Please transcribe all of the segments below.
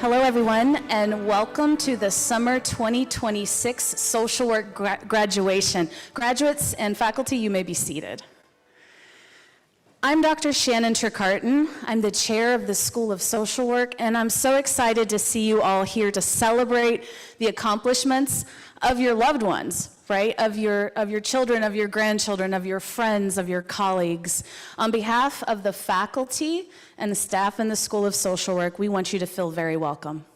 Hello, everyone, and welcome to the Summer 2026 Social Work graduation. Graduates and faculty, you may be seated. I'm Dr. Shannon Trecarton. I'm the chair of the School of Social Work, and I'm so excited to see you all here to celebrate the accomplishments of your loved ones, right? Of your children, of your grandchildren, of your friends, of your colleagues. On behalf of the faculty and the staff in the School of Social Work, we want you to feel very welcome.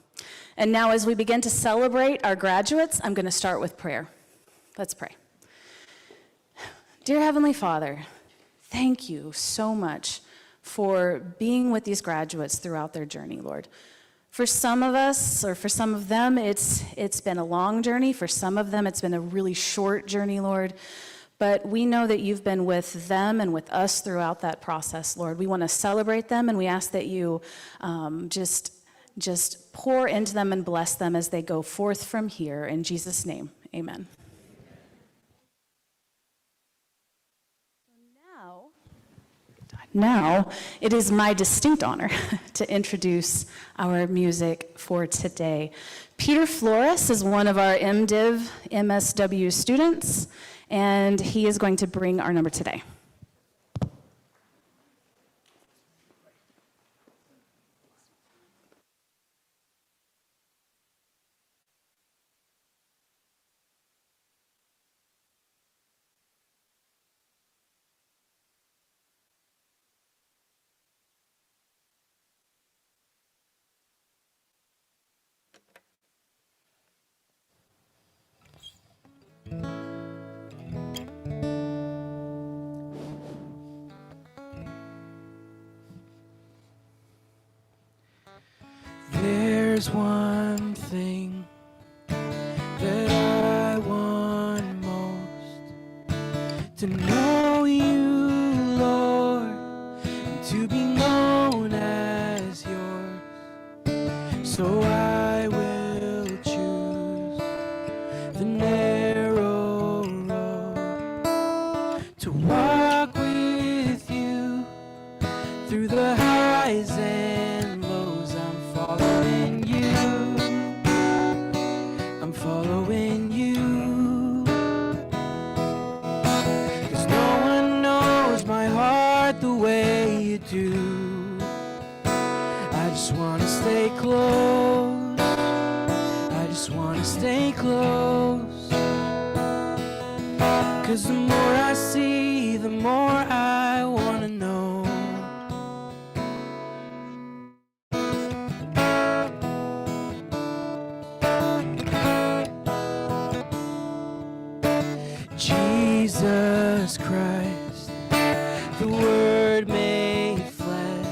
And now as we begin to celebrate our graduates, I'm going to start with prayer. Let's pray. Dear Heavenly Father, thank you so much for being with these graduates throughout their journey, Lord. For some of us, or for some of them, it's been a long journey. For some of them, it's been a really short journey, Lord. But we know that you've been with them and with us throughout that process, Lord. We want to celebrate them, and we ask that you just pour into them and bless them as they go forth from here. In Jesus' name, amen. Now, it is my distinct honor to introduce our music for today. Peter Flores is one of our MDiv MSW students, and he is going to bring our number today. There's one thing that I want most, to know you, Lord, and to be known as yours. So I will choose the narrow road, to walk with you through the highs and lows. Following you, I'm following you, 'cause no one knows my heart the way you do. I just want to stay close, I just want to stay close, 'cause the more I see, the more I want to know. Jesus Christ, the Word made flesh.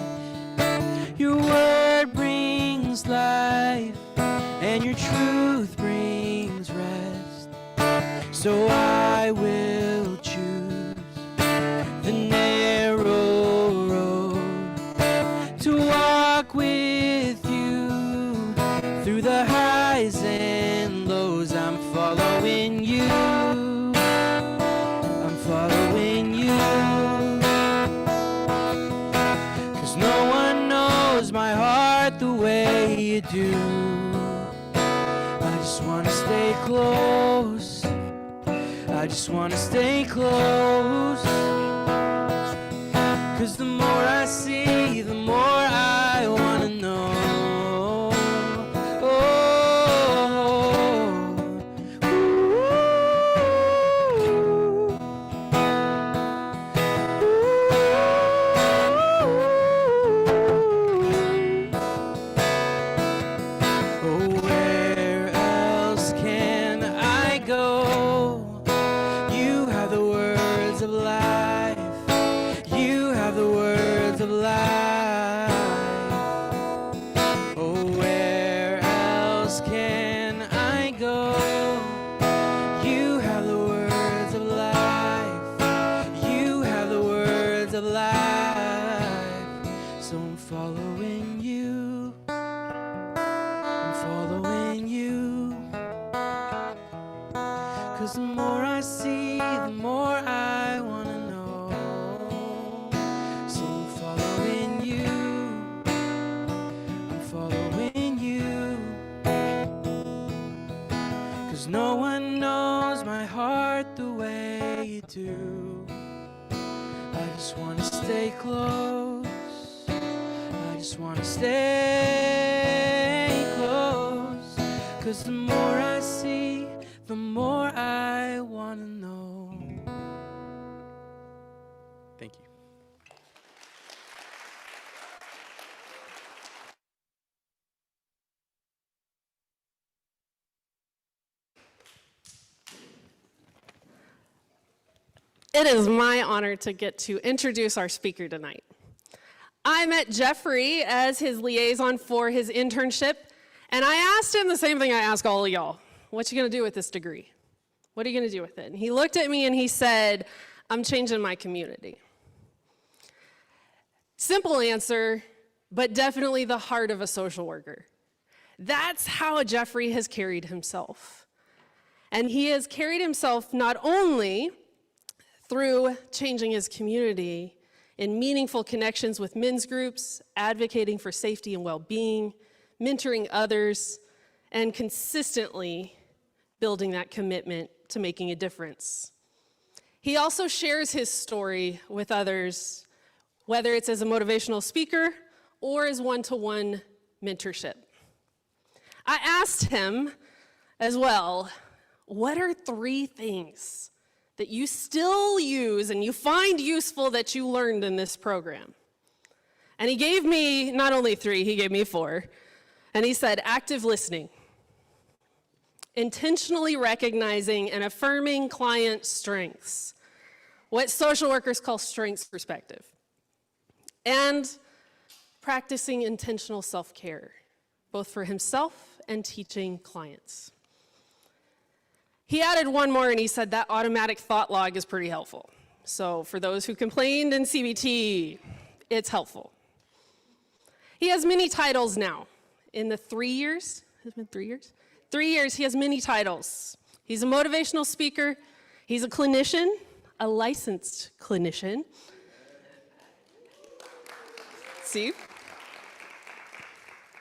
Your Word brings life, and your truth brings rest. So I will choose the narrow road, to walk with you through the highs and lows. I'm following you, following you, 'cause no one knows my heart the way you do. I just want to stay close, I just want to stay close, 'cause the more I see, the more I want to know. The more I see, the more I want to know. So I'm following you, I'm following you. heart the way you do. I just wanna stay close. I just wanna stay close. 'Cause the more I see, the more I wanna know. Thank you. It is my honor to get to introduce our speaker tonight. I met Jeffrey as his liaison for his internship, and I asked him the same thing I ask all of y'all. What you gonna do with this degree? What are you gonna do with it? And he looked at me and he said, I'm changing my community. Simple answer, but definitely the heart of a social worker. That's how Jeffrey has carried himself. And he has carried himself not only through changing his community in meaningful connections with men's groups, advocating for safety and well-being, mentoring others, and consistently building that commitment to making a difference. He also shares his story with others, whether it's as a motivational speaker or as one-to-one mentorship. I asked him as well, what are 3 things that you still use and you find useful that you learned in this program? And he gave me not only 3, he gave me 4. And he said, active listening, intentionally recognizing and affirming client strengths, what social workers call strengths perspective, and practicing intentional self-care, both for himself and teaching clients. He added one more and he said that automatic thought log is pretty helpful. So for those who complained in CBT, it's helpful. He has many titles now. In the 3 years, has it been 3 years? 3 years, he has many titles. He's a motivational speaker, he's a clinician, a licensed clinician. See?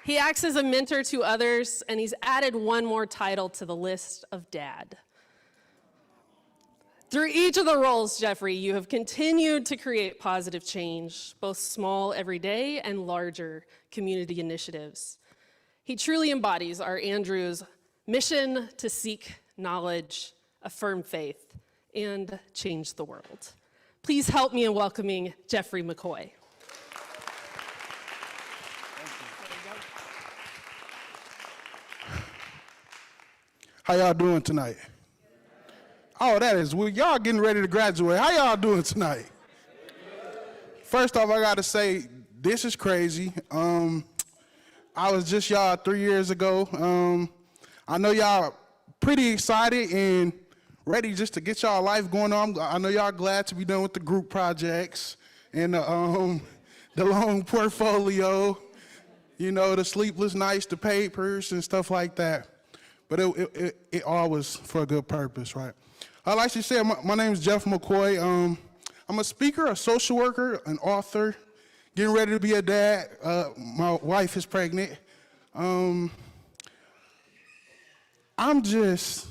He acts as a mentor to others, and he's added one more title to the list of dad. Through each of the roles, Jeffrey, you have continued to create positive change, both small, everyday, and larger community initiatives. He truly embodies our Andrew's mission to seek knowledge, affirm faith, and change the world. Please help me in welcoming Jeffrey McCoy. How y'all doing tonight? Oh, that is, well, y'all getting ready to graduate. How y'all doing tonight? First off, I gotta say, this is crazy. I was just y'all 3 years ago. I know y'all pretty excited and ready just to get y'all life going on. I know y'all glad to be done with the group projects and the long portfolio, you know, the sleepless nights, the papers and stuff like that. But it all was for a good purpose, right? Like she said, my name is Jeff McCoy. I'm a speaker, a social worker, an author, getting ready to be a dad. My wife is pregnant. I'm just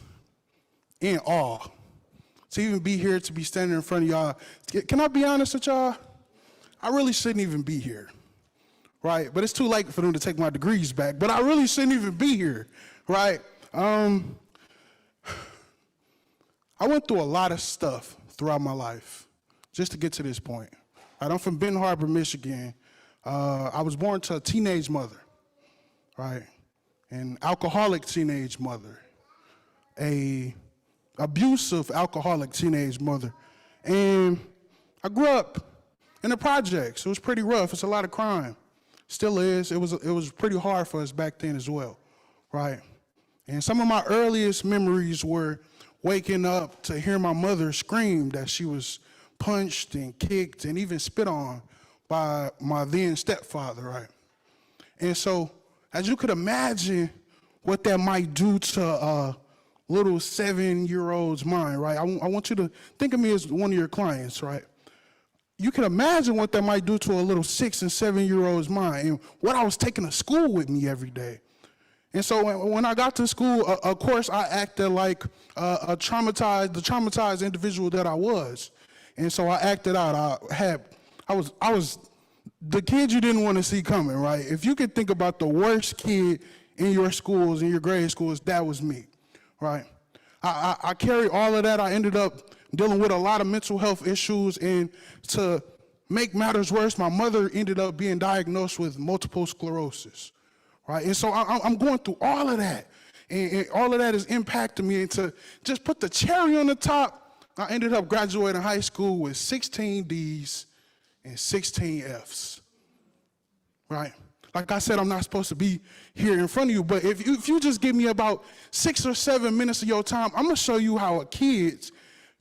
in awe to even be here, to be standing in front of y'all. Can I be honest with y'all? I really shouldn't even be here, right? But it's too late for them to take my degrees back, but I really shouldn't even be here, right? I went through a lot of stuff throughout my life just to get to this point. Right, I'm from Benton Harbor, Michigan. I was born to a teenage mother, right? An alcoholic teenage mother, a abusive alcoholic teenage mother. And I grew up in the projects. It was pretty rough. It's a lot of crime. Still is. It was pretty hard for us back then as well, right? And some of my earliest memories were waking up to hear my mother scream that she was punched and kicked and even spit on by my then stepfather, right? And so, as you could imagine what that might do to a little 7-year-old's mind, right? I want you to think of me as one of your clients, right? You can imagine what that might do to a little 6- and 7-year-old's mind and what I was taking to school with me every day. And so when I got to school, of course, I acted like the traumatized individual that I was. And so I acted out. I was the kid you didn't want to see coming, right? If you could think about the worst kid in your schools, in your grade schools, that was me, right? I carried all of that. I ended up dealing with a lot of mental health issues, and to make matters worse, my mother ended up being diagnosed with multiple sclerosis, right? And so I'm going through all of that, and all of that is impacting me. And to just put the cherry on the top, I ended up graduating high school with 16 D's and 16 F's, right? Like I said, I'm not supposed to be here in front of you, but if you just give me about 6 or 7 minutes of your time, I'm gonna show you how a kid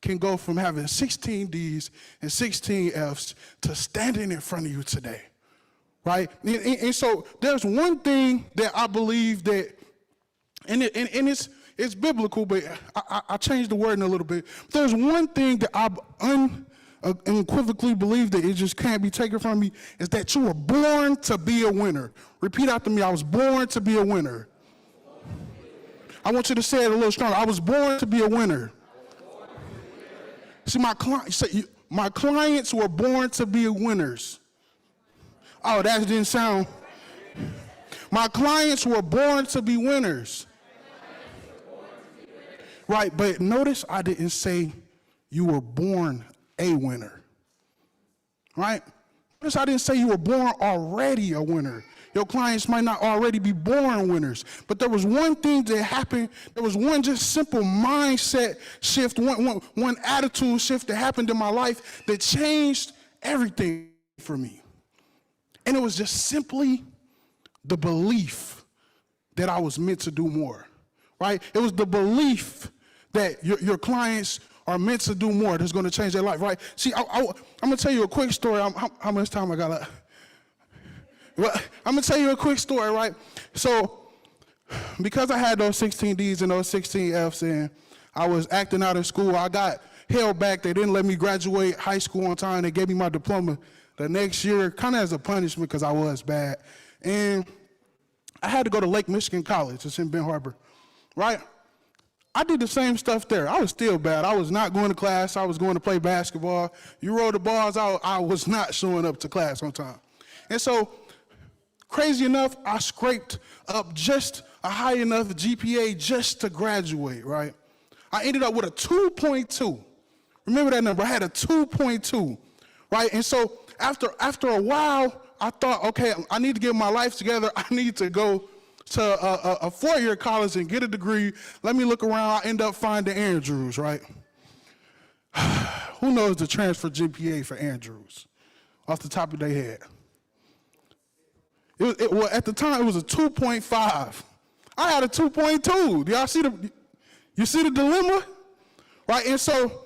can go from having 16 D's and 16 F's to standing in front of you today, right? And so there's one thing that I believe that, and it's biblical, but I changed the wording a little bit. There's one thing that I unequivocally believe that it just can't be taken from me, is that you were born to be a winner. Repeat after me: I was born to be a winner. I want you to say it a little stronger. I was born to be a winner. See, my clients were born to be winners. Oh, that didn't sound. My clients were born to be winners. Right, but notice I didn't say you were born a winner. Right? Notice I didn't say you were born already a winner. Your clients might not already be born winners, but there was one thing that happened. There was one just simple mindset shift, one attitude shift that happened in my life that changed everything for me. And it was just simply the belief that I was meant to do more, right? It was the belief that your clients are meant to do more that's going to change their life, right? See, I'm going to tell you a quick story. How much time I got left? Well, I'm going to tell you a quick story, right? So because I had those 16 D's and those 16 F's, and I was acting out in school, I got held back. They didn't let me graduate high school on time. They gave me my diploma the next year, kind of as a punishment because I was bad. And I had to go to Lake Michigan College. It's in Ben Harbor, right? I did the same stuff there. I was still bad. I was not going to class. I was going to play basketball. You roll the balls out, I was not showing up to class on time. And so, crazy enough, I scraped up just a high enough GPA just to graduate, right? I ended up with a 2.2. Remember that number? I had a 2.2, right? And so after a while, I thought, okay, I need to get my life together. I need to go to a four-year college and get a degree. Let me look around. I end up finding Andrews, right? Who knows the transfer GPA for Andrews off the top of their head? Well, at the time, it was a 2.5. I had a 2.2. Do y'all see the dilemma? Right, and so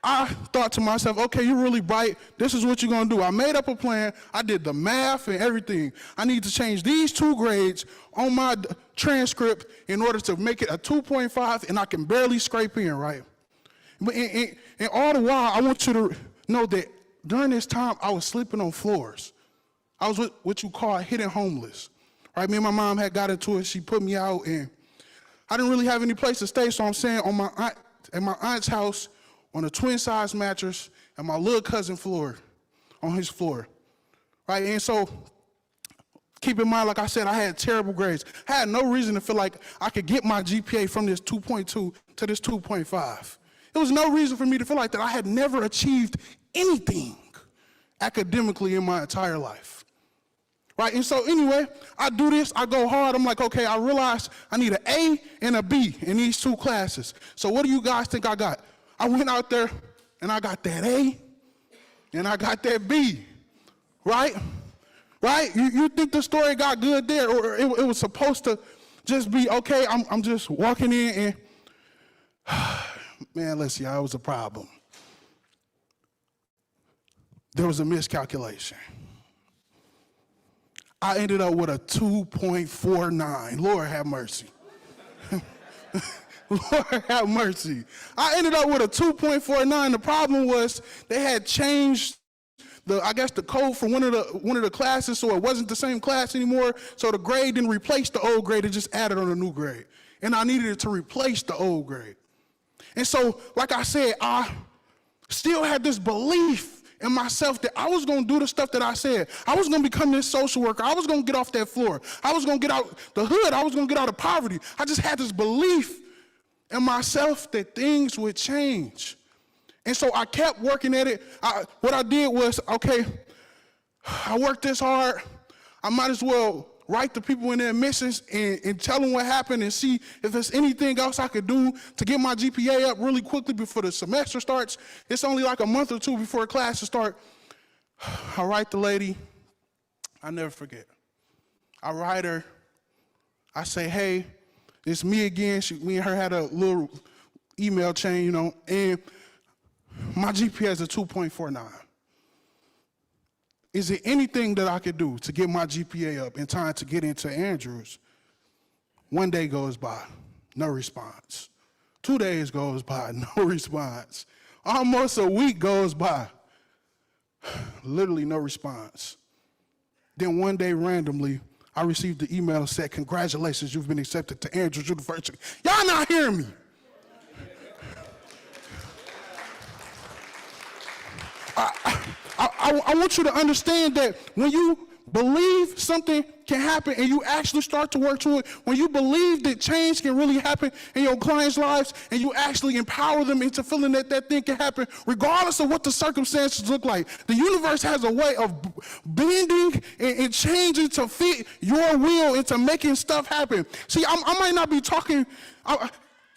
I thought to myself, okay, you're really bright. This is what you're going to do. I made up a plan. I did the math and everything. I need to change these 2 grades on my transcript in order to make it a 2.5, and I can barely scrape in, right? But and all the while, I want you to know that during this time, I was sleeping on floors. I was what you call hidden homeless, right? Me and my mom had got into it. She put me out, and I didn't really have any place to stay, so I'm staying at my aunt's house on a twin-size mattress and my little cousin floor, on his floor, right? And so keep in mind, like I said, I had terrible grades. I had no reason to feel like I could get my GPA from this 2.2 to this 2.5. There was no reason for me to feel like that. I had never achieved anything academically in my entire life. Right, and so anyway, I do this, I go hard, I'm like, okay, I realize I need an A and a B in these 2 classes. So what do you guys think I got? I went out there and I got that A and I got that B, right? Right, you think the story got good there, or it was supposed to just be, okay, I'm just walking in and, man, listen, y'all, it was a problem. There was a miscalculation. I ended up with a 2.49. Lord have mercy. Lord have mercy. I ended up with a 2.49. The problem was they had changed I guess the code for one of the classes, so it wasn't the same class anymore. So the grade didn't replace the old grade; it just added on a new grade. And I needed it to replace the old grade. And so, like I said, I still had this belief in myself that I was going to do the stuff that I said. I was going to become this social worker. I was going to get off that floor. I was going to get out the hood. I was going to get out of poverty. I just had this belief in myself that things would change. And so I kept working at it. What I did was, okay, I worked this hard. I might as well write the people in their admissions and tell them what happened and see if there's anything else I could do to get my GPA up really quickly before the semester starts. It's only like a month or two before classes start. I write the lady. I never forget. I write her. I say, hey, it's me again. Me and her had a little email chain, you know, and my GPA is a 2.49. Is there anything that I could do to get my GPA up in time to get into Andrews? One day goes by, no response. 2 days goes by, no response. Almost a week goes by, literally no response. Then one day randomly, I received the email that said, congratulations, you've been accepted to Andrews University. Y'all not hearing me. I want you to understand that when you believe something can happen and you actually start to work to it, when you believe that change can really happen in your clients' lives and you actually empower them into feeling that that thing can happen, regardless of what the circumstances look like, the universe has a way of bending and changing to fit your will into making stuff happen. See, I might not be talking...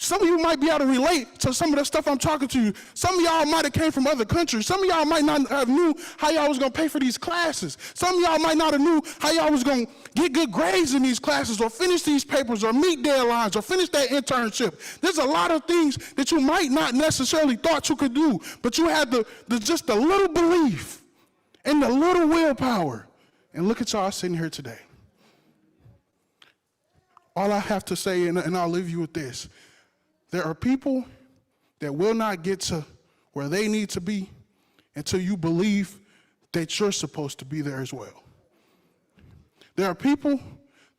Some of you might be able to relate to some of the stuff I'm talking to you. Some of y'all might have came from other countries. Some of y'all might not have knew how y'all was going to pay for these classes. Some of y'all might not have knew how y'all was going to get good grades in these classes or finish these papers or meet deadlines or finish that internship. There's a lot of things that you might not necessarily thought you could do, but you had just a little belief and the little willpower. And look at y'all sitting here today. All I have to say, and I'll leave you with this, there are people that will not get to where they need to be until you believe that you're supposed to be there as well. There are people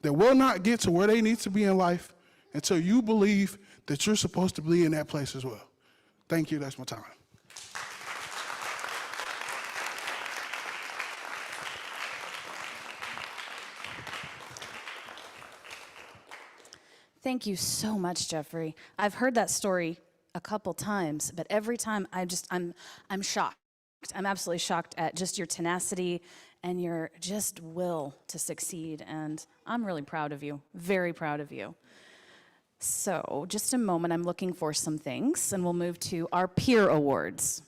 that will not get to where they need to be in life until you believe that you're supposed to be in that place as well. Thank you. That's my time. Thank you so much, Jeffrey. I've heard that story a couple times, but every time I'm shocked. I'm absolutely shocked at just your tenacity and your just will to succeed, and I'm really proud of you, very proud of you. So just a moment, I'm looking for some things, and we'll move to our peer awards.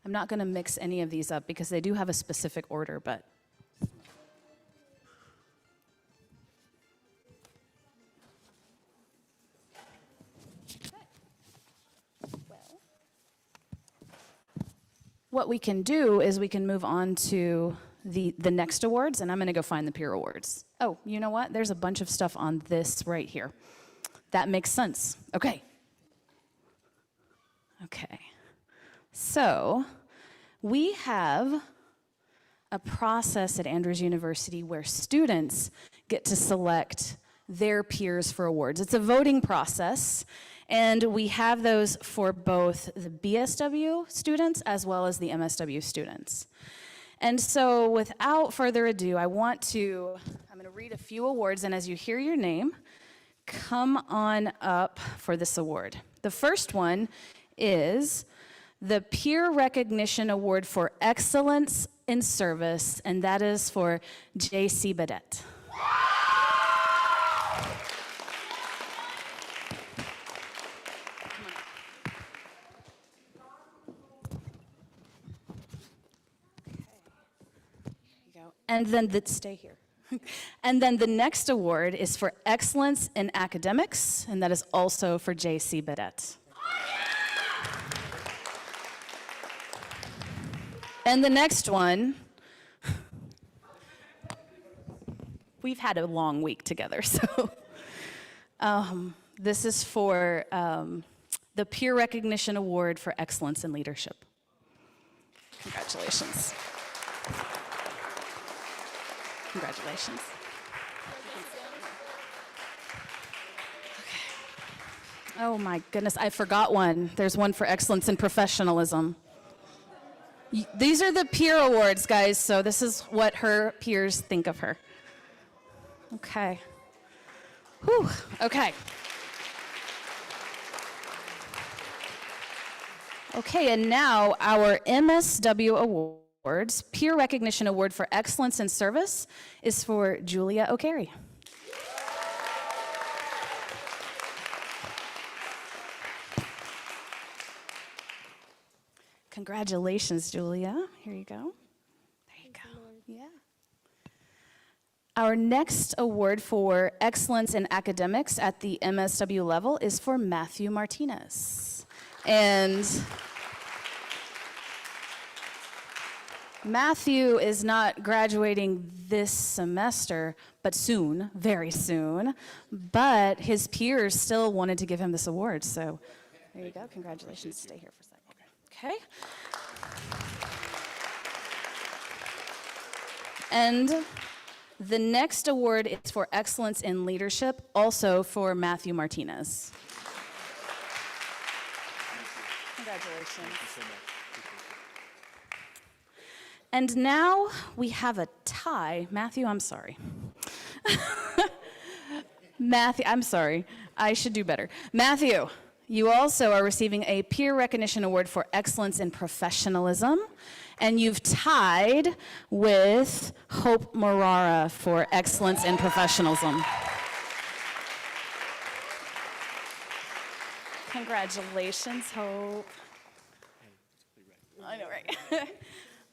I'm not going to mix any of these up because they do have a specific order, but. Well, what we can do is we can move on to the next awards, and I'm going to go find the peer awards. Oh, you know what? There's a bunch of stuff on this right here. That makes sense. Okay. Okay. So we have a process at Andrews University where students get to select their peers for awards. It's a voting process, and we have those for both the BSW students as well as the MSW students. And so without further ado, I'm going to read a few awards, and as you hear your name, come on up for this award. The first one is the Peer Recognition Award for Excellence in Service, and that is for J.C. Badet. You go. And then stay here. And then the next award is for excellence in academics, and that is also for J.C. Bidet. And the next one, we've had a long week together, so this is for the Peer Recognition Award for Excellence in Leadership. Congratulations. Congratulations. Okay. Oh my goodness, I forgot one. There's one for excellence in professionalism. These are the peer awards, guys, so this is what her peers think of her. Okay. Whew, okay. Okay, and now our MSW Awards, Peer Recognition Award for Excellence in Service, is for Julia O'Carey. Congratulations, Julia. Here you go. There you go. Yeah. Our next award for excellence in academics at the MSW level is for Matthew Martinez. And Matthew is not graduating this semester, but soon, very soon. But his peers still wanted to give him this award, so there you go. Congratulations. Stay here for a second. Okay. And the next award is for excellence in leadership, also for Matthew Martinez. Congratulations. Thank you so much. And now we have a tie. Matthew, I'm sorry. Matthew, I'm sorry. I should do better. Matthew, you also are receiving a Peer Recognition Award for Excellence in Professionalism, and you've tied with Hope Morara for Excellence in Professionalism. Congratulations, Hope. I know, right?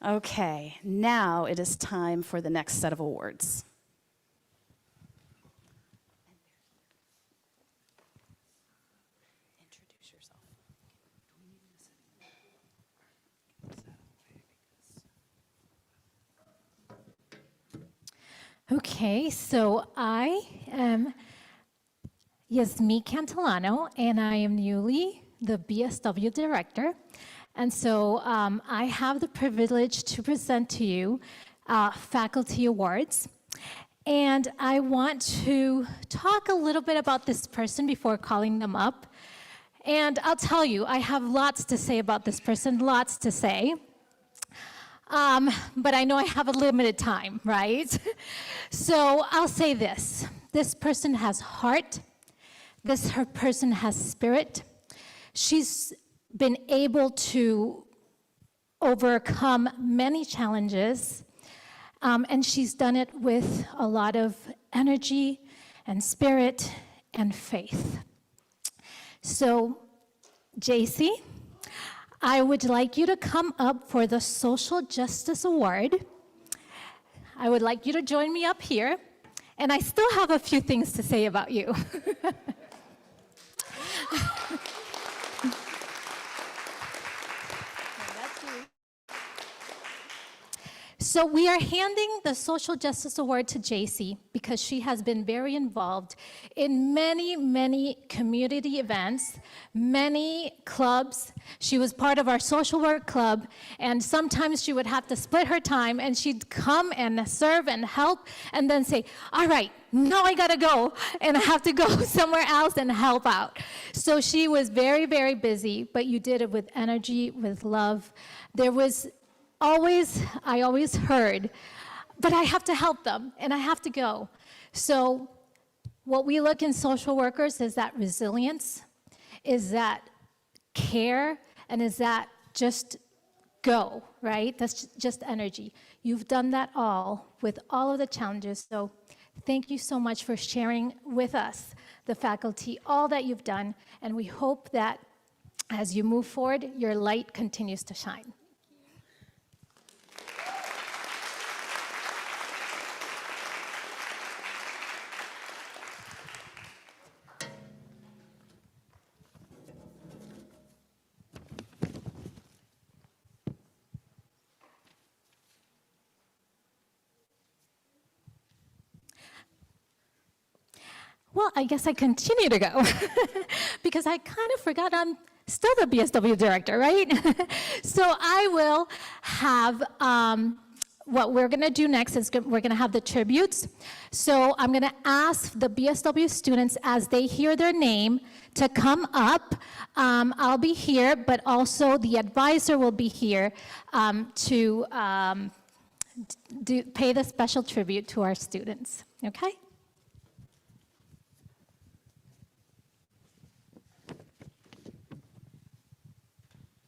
Okay, now it is time for the next set of awards. Introduce yourself. Okay, so I am Yasmi Cantillano, and I am newly the BSW director. And so I have the privilege to present to you faculty awards. And I want to talk a little bit about this person before calling them up. And I'll tell you, I have lots to say about this person, lots to say. But I know I have a limited time, right? So I'll say this. This person has heart. Her person has spirit. She's been able to overcome many challenges, and she's done it with a lot of energy and spirit and faith. So, JC, I would like you to come up for the Social Justice Award. I would like you to join me up here, and I still have a few things to say about you. So we are handing the Social Justice Award to JC because she has been very involved in many, many community events, many clubs. She was part of our social work club, and sometimes she would have to split her time, and she'd come and serve and help, and then say, all right, now I gotta go, and I have to go somewhere else and help out. So she was very, very busy, but you did it with energy, with love. There was I always heard, but I have to help them, and I have to go. So what we look in social workers is that resilience, is that care, and is that just go, right? That's just energy. You've done that all with all of the challenges, so thank you so much for sharing with us, the faculty, all that you've done, and we hope that as you move forward, your light continues to shine. Well, I guess I continue to go because I kind of forgot I'm still the BSW director, right? So I will have, what we're going to do next is we're going to have the tributes. So I'm going to ask the BSW students as they hear their name to come up. I'll be here, but also the advisor will be here to pay the special tribute to our students, okay?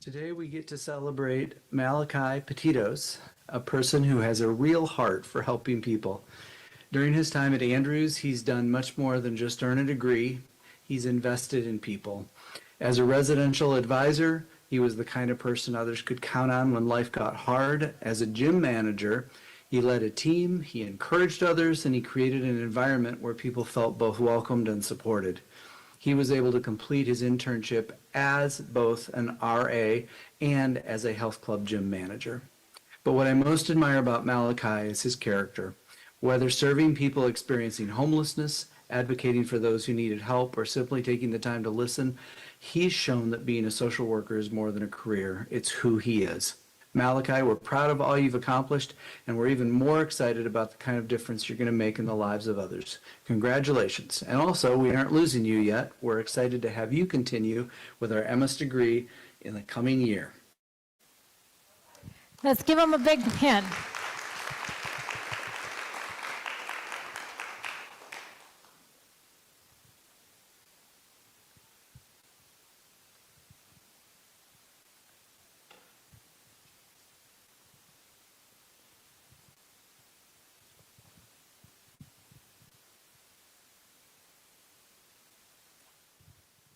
Today we get to celebrate Malachi Petitos, a person who has a real heart for helping people. During his time at Andrews, he's done much more than just earn a degree. He's invested in people. As a residential advisor, he was the kind of person others could count on when life got hard. As a gym manager, he led a team, he encouraged others, and he created an environment where people felt both welcomed and supported. He was able to complete his internship as both an RA and as a health club gym manager. But what I most admire about Malachi is his character. Whether serving people experiencing homelessness, advocating for those who needed help, or simply taking the time to listen, he's shown that being a social worker is more than a career. It's who he is. Malachi, we're proud of all you've accomplished, and we're even more excited about the kind of difference you're going to make in the lives of others. Congratulations. And also, we aren't losing you yet. We're excited to have you continue with our MS degree in the coming year. Let's give them a big hand.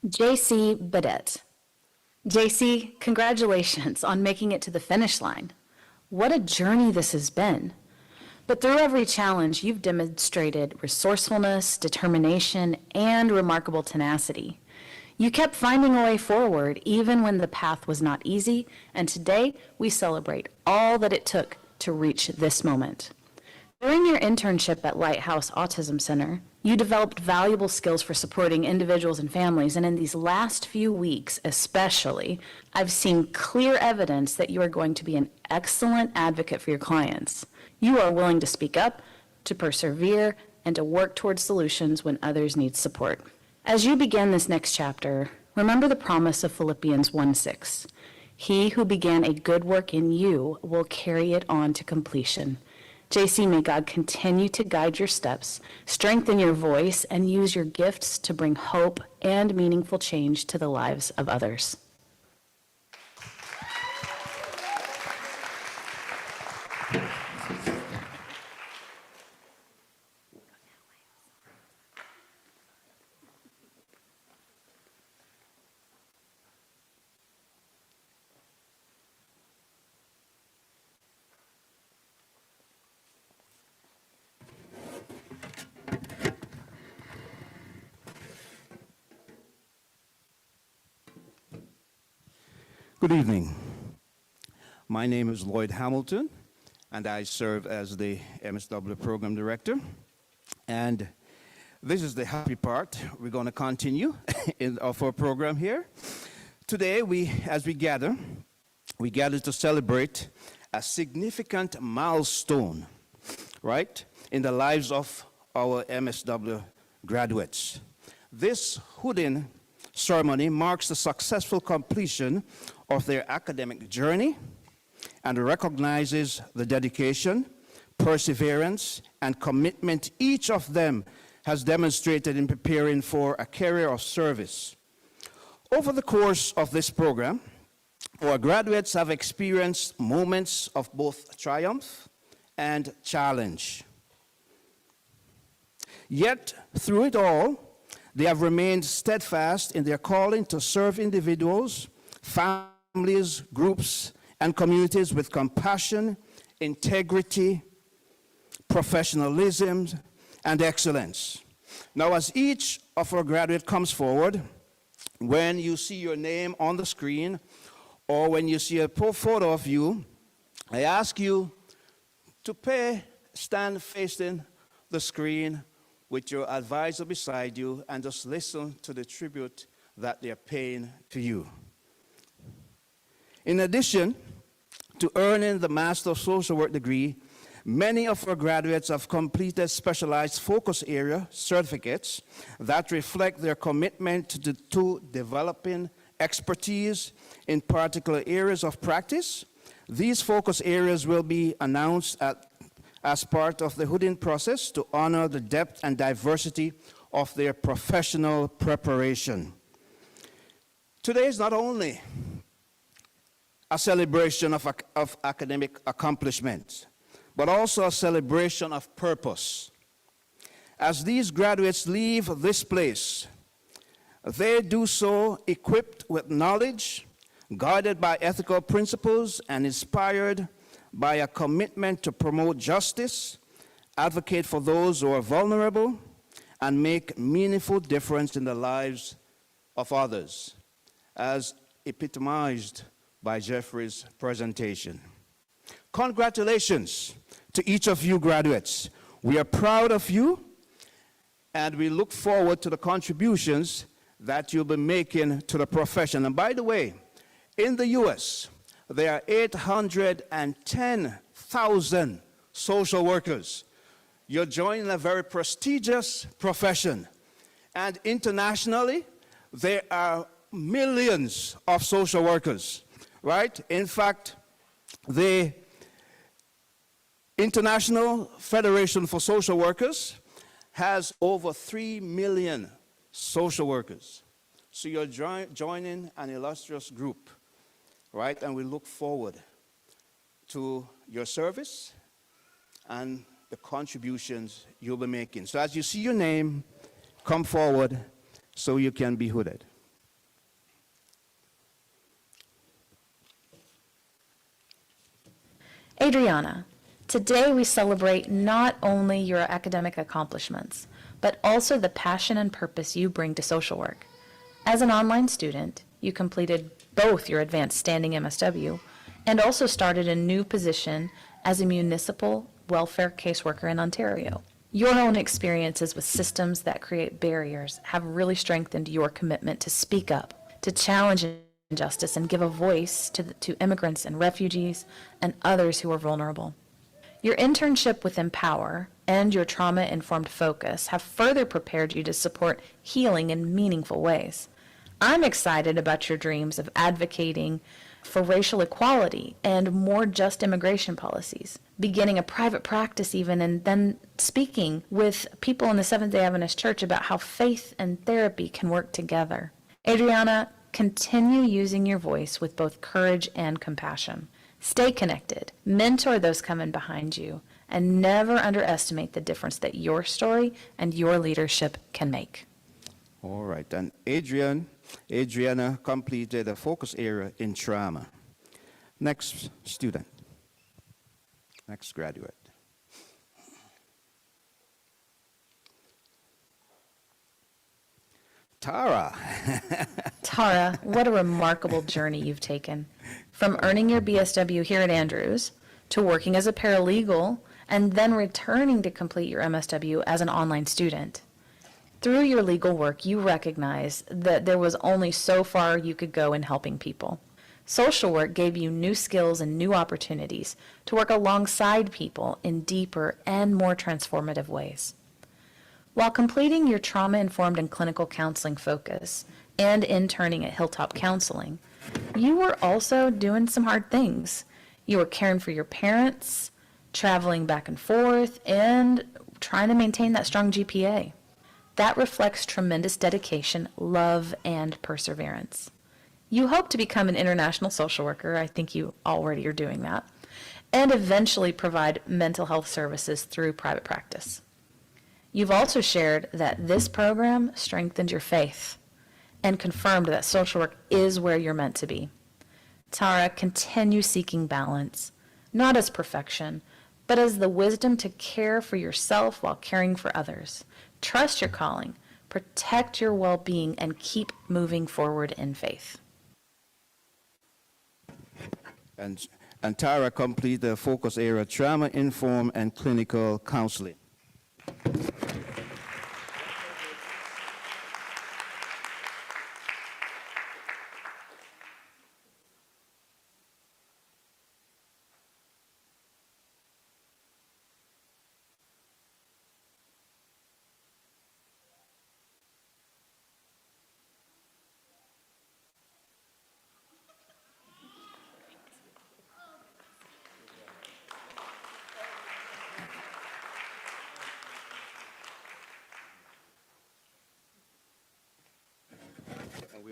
JC Badet. JC, congratulations on making it to the finish line. What a journey this has been. But through every challenge, you've demonstrated resourcefulness, determination, and remarkable tenacity. You kept finding a way forward even when the path was not easy, and today we celebrate all that it took to reach this moment. During your internship at Lighthouse Autism Center, you developed valuable skills for supporting individuals and families, and in these last few weeks especially, I've seen clear evidence that you are going to be an excellent advocate for your clients. You are willing to speak up, to persevere, and to work towards solutions when others need support. As you begin this next chapter, remember the promise of Philippians 1:6. He who began a good work in you will carry it on to completion. JC, may God continue to guide your steps, strengthen your voice, and use your gifts to bring hope and meaningful change to the lives of others. Good evening. My name is Lloyd Hamilton, and I serve as the MSW Program Director. And this is the happy part. We're going to continue of our program here. Today, as we gather to celebrate a significant milestone, right, in the lives of our MSW graduates. This hoodin ceremony marks the successful completion of their academic journey and recognizes the dedication, perseverance, and commitment each of them has demonstrated in preparing for a career of service. Over the course of this program, our graduates have experienced moments of both triumph and challenge. Yet, through it all, they have remained steadfast in their calling to serve individuals, families, groups, and communities with compassion, integrity, professionalism, and excellence. Now, as each of our graduates comes forward, when you see your name on the screen, or when you see a photo of you, I ask you to stand facing the screen with your advisor beside you and just listen to the tribute that they're paying to you. In addition to earning the Master of Social Work degree, many of our graduates have completed specialized focus area certificates that reflect their commitment to developing expertise in particular areas of practice. These focus areas will be announced as part of the Hoodin process to honor the depth and diversity of their professional preparation. Today is not only a celebration of academic accomplishments, but also a celebration of purpose. As these graduates leave this place, they do so equipped with knowledge, guided by ethical principles, and inspired by a commitment to promote justice, advocate for those who are vulnerable, and make meaningful difference in the lives of others, as epitomized by Jeffrey's presentation. Congratulations to each of you graduates. We are proud of you, and we look forward to the contributions that you'll be making to the profession. And by the way, in the US, there are 810,000 social workers. You're joining a very prestigious profession. And internationally, there are millions of social workers, right? In fact, the International Federation for Social Workers has over 3 million social workers. So you're joining an illustrious group, right? And we look forward to your service and the contributions you'll be making. So as you see your name, come forward so you can be hooded. Adriana, today we celebrate not only your academic accomplishments, but also the passion and purpose you bring to social work. As an online student, you completed both your advanced standing MSW and also started a new position as a municipal welfare caseworker in Ontario. Your own experiences with systems that create barriers have really strengthened your commitment to speak up, to challenge injustice, and give a voice to immigrants and refugees and others who are vulnerable. Your internship with Empower and your trauma-informed focus have further prepared you to support healing in meaningful ways. I'm excited about your dreams of advocating for racial equality and more just immigration policies, beginning a private practice even, and then speaking with people in the Seventh-day Adventist Church about how faith and therapy can work together. Adriana, continue using your voice with both courage and compassion. Stay connected, mentor those coming behind you, and never underestimate the difference that your story and your leadership can make. All right, and Adriana completed a focus area in trauma. Next student, next graduate. Tara. Tara, what a remarkable journey you've taken. From earning your BSW here at Andrews to working as a paralegal and then returning to complete your MSW as an online student. Through your legal work, you recognize that there was only so far you could go in helping people. Social work gave you new skills and new opportunities to work alongside people in deeper and more transformative ways. While completing your trauma-informed and clinical counseling focus and interning at Hilltop Counseling, you were also doing some hard things. You were caring for your parents, traveling back and forth, and trying to maintain that strong GPA. That reflects tremendous dedication, love, and perseverance. You hope to become an international social worker. I think you already are doing that, and eventually provide mental health services through private practice. You've also shared that this program strengthened your faith and confirmed that social work is where you're meant to be. Tara, continue seeking balance, not as perfection, but as the wisdom to care for yourself while caring for others. Trust your calling, protect your well-being, and keep moving forward in faith. And Tara completed the focus area trauma-informed and clinical counseling.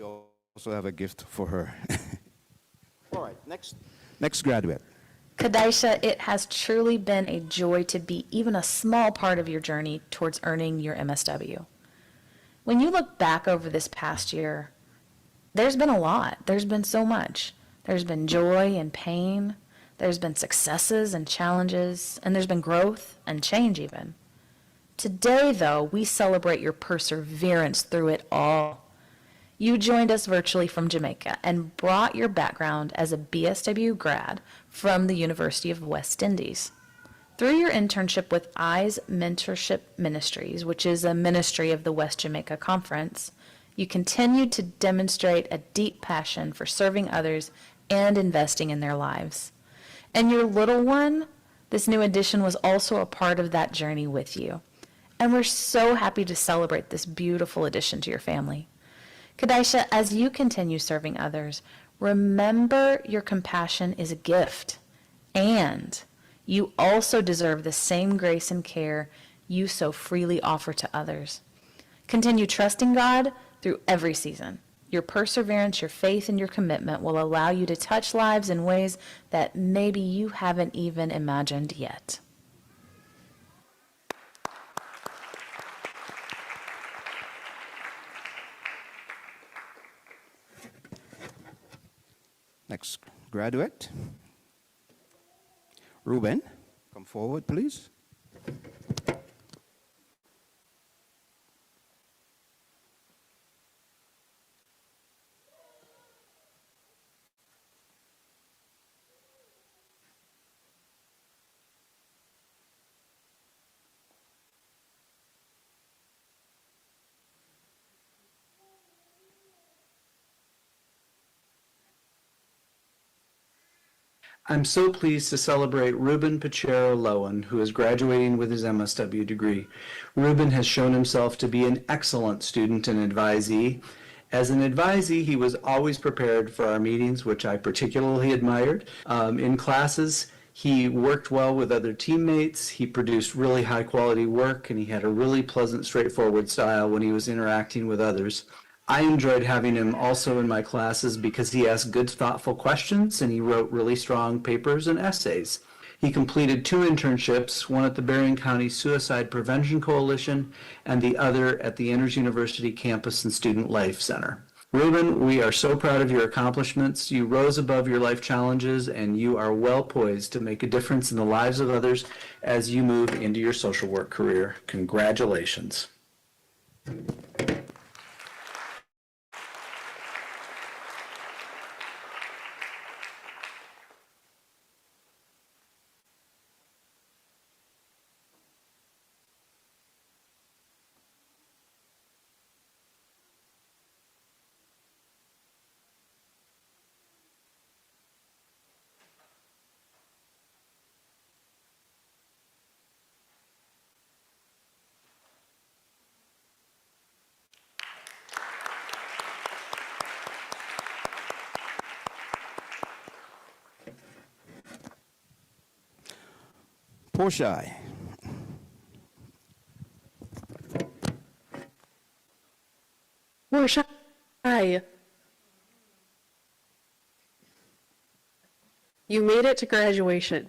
we also have a gift for her. All right, next graduate. Kadaisha, it has truly been a joy to be even a small part of your journey towards earning your MSW. When you look back over this past year, there's been a lot. There's been so much. There's been joy and pain. There's been successes and challenges, and there's been growth and change even. Today, though, we celebrate your perseverance through it all. You joined us virtually from Jamaica and brought your background as a BSW grad from the University of West Indies. Through your internship with Eyes Mentorship Ministries, which is a ministry of the West Jamaica Conference, you continued to demonstrate a deep passion for serving others and investing in their lives. And your little one, this new addition, was also a part of that journey with you. And we're so happy to celebrate this beautiful addition to your family. Kadaisha, as you continue serving others, remember your compassion is a gift, and you also deserve the same grace and care you so freely offer to others. Continue trusting God through every season. Your perseverance, your faith, and your commitment will allow you to touch lives in ways that maybe you haven't even imagined yet. Next graduate. Ruben, come forward, please. I'm so pleased to celebrate Ruben Pachero Lowen, who is graduating with his MSW degree. Ruben has shown himself to be an excellent student and advisee. As an advisee, he was always prepared for our meetings, which I particularly admired. In classes, he worked well with other teammates, he produced really high quality work, and he had a really pleasant, straightforward style when he was interacting with others. I enjoyed having him also in my classes because he asked good, thoughtful questions and he wrote really strong papers and essays. He completed 2 internships, one at the Berrien County Suicide Prevention Coalition and the other at the Andrews University Campus and Student Life Center. Ruben, we are so proud of your accomplishments. You rose above your life challenges and you are well poised to make a difference in the lives of others as you move into your social work career. Congratulations. Portia. Portia, hi. You made it to graduation.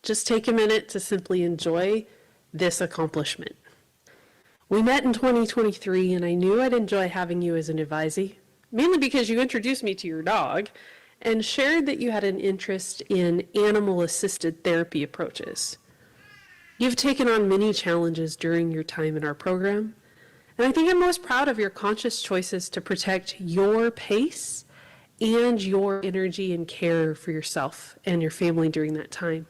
Just take a minute to simply enjoy this accomplishment. We met in 2023 and I knew I'd enjoy having you as an advisee, mainly because you introduced me to your dog and shared that you had an interest in animal-assisted therapy approaches. You've taken on many challenges during your time in our program, and I think I'm most proud of your conscious choices to protect your pace and your energy and care for yourself and your family during that time,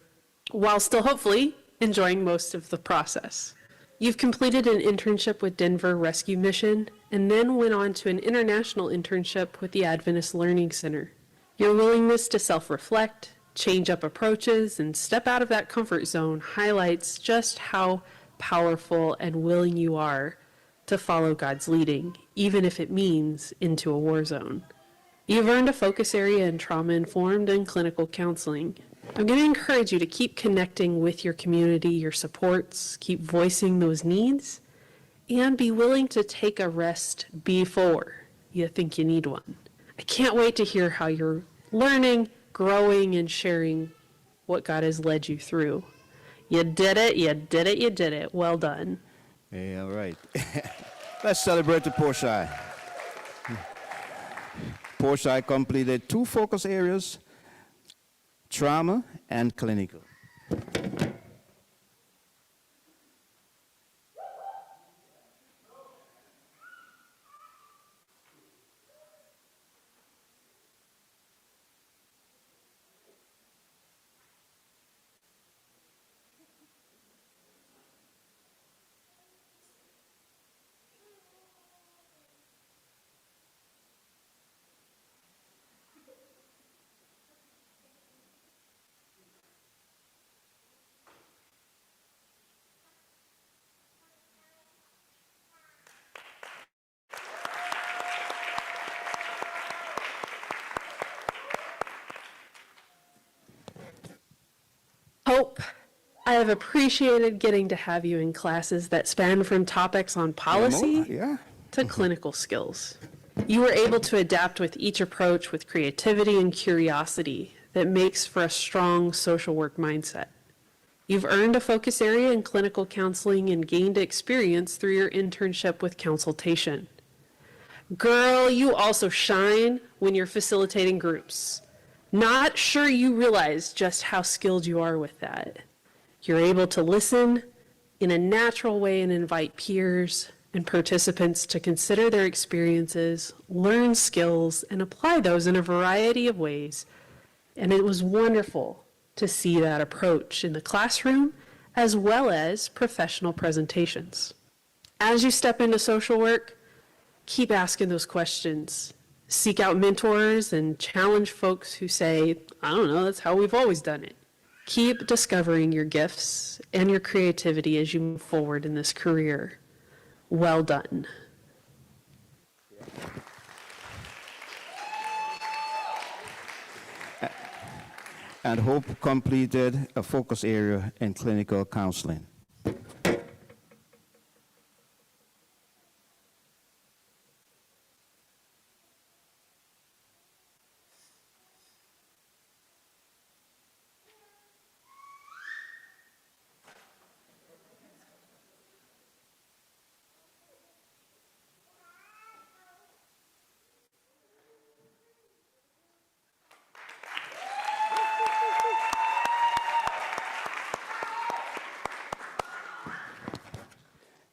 while still hopefully enjoying most of the process. You've completed an internship with Denver Rescue Mission and then went on to an international internship with the Adventist Learning Center. Your willingness to self-reflect, change up approaches, and step out of that comfort zone highlights just how powerful and willing you are to follow God's leading, even if it means into a war zone. You've earned a focus area in trauma-informed and clinical counseling. I'm going to encourage you to keep connecting with your community, your supports, keep voicing those needs, and be willing to take a rest before you think you need one. I can't wait to hear how you're learning, growing, and sharing what God has led you through. You did it, you did it, you did it. Well done. Yeah, all right. Let's celebrate the Portia. Portia completed 2 focus areas, trauma and clinical. Hope, I have appreciated getting to have you in classes that span from topics on policy Yeah. to clinical skills. You were able to adapt with each approach with creativity and curiosity that makes for a strong social work mindset. You've earned a focus area in clinical counseling and gained experience through your internship with consultation. Girl, you also shine when you're facilitating groups. Not sure you realize just how skilled you are with that. You're able to listen in a natural way and invite peers and participants to consider their experiences, learn skills, and apply those in a variety of ways. And it was wonderful to see that approach in the classroom as well as professional presentations. As you step into social work, keep asking those questions. Seek out mentors and challenge folks who say, I don't know, that's how we've always done it. Keep discovering your gifts and your creativity as you move forward in this career. Well done. And Hope completed a focus area in clinical counseling.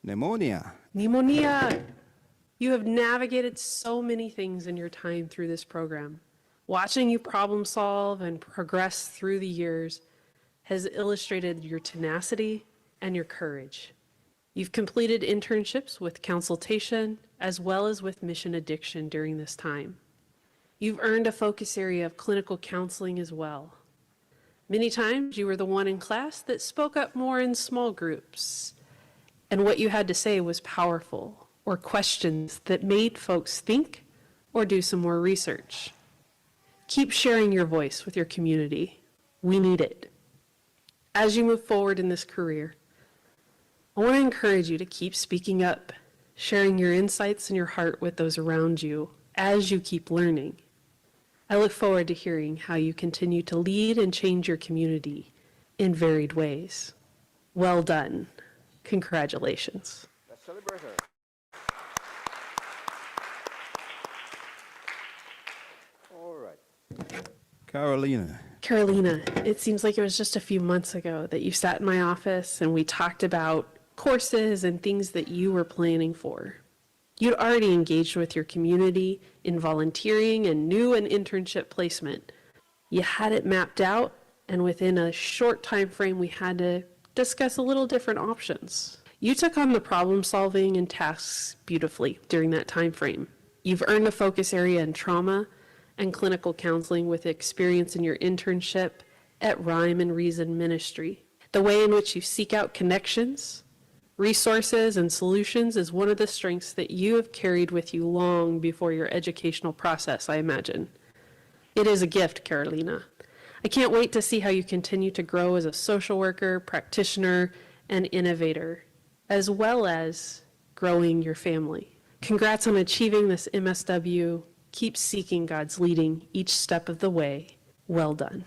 Pneumonia. Pneumonia. You have navigated so many things in your time through this program. Watching you problem solve and progress through the years has illustrated your tenacity and your courage. You've completed internships with consultation as well as with mission addiction during this time. You've earned a focus area of clinical counseling as well. Many times you were the one in class that spoke up more in small groups, and what you had to say was powerful, or questions that made folks think or do some more research. Keep sharing your voice with your community. We need it. As you move forward in this career, I want to encourage you to keep speaking up, sharing your insights and your heart with those around you as you keep learning. I look forward to hearing how you continue to lead and change your community in varied ways. Well done. Congratulations. Let's celebrate her. All right. Carolina. Carolina, it seems like it was just a few months ago that you sat in my office and we talked about courses and things that you were planning for. You'd already engaged with your community in volunteering and knew an internship placement. You had it mapped out, and within a short time frame, we had to discuss a little different options. You took on the problem solving and tasks beautifully during that time frame. You've earned a focus area in trauma and clinical counseling with experience in your internship at Rhyme and Reason Ministry. The way in which you seek out connections, resources, and solutions is one of the strengths that you have carried with you long before your educational process, I imagine. It is a gift, Carolina. I can't wait to see how you continue to grow as a social worker, practitioner, and innovator, as well as growing your family. Congrats on achieving this MSW. Keep seeking God's leading each step of the way. Well done.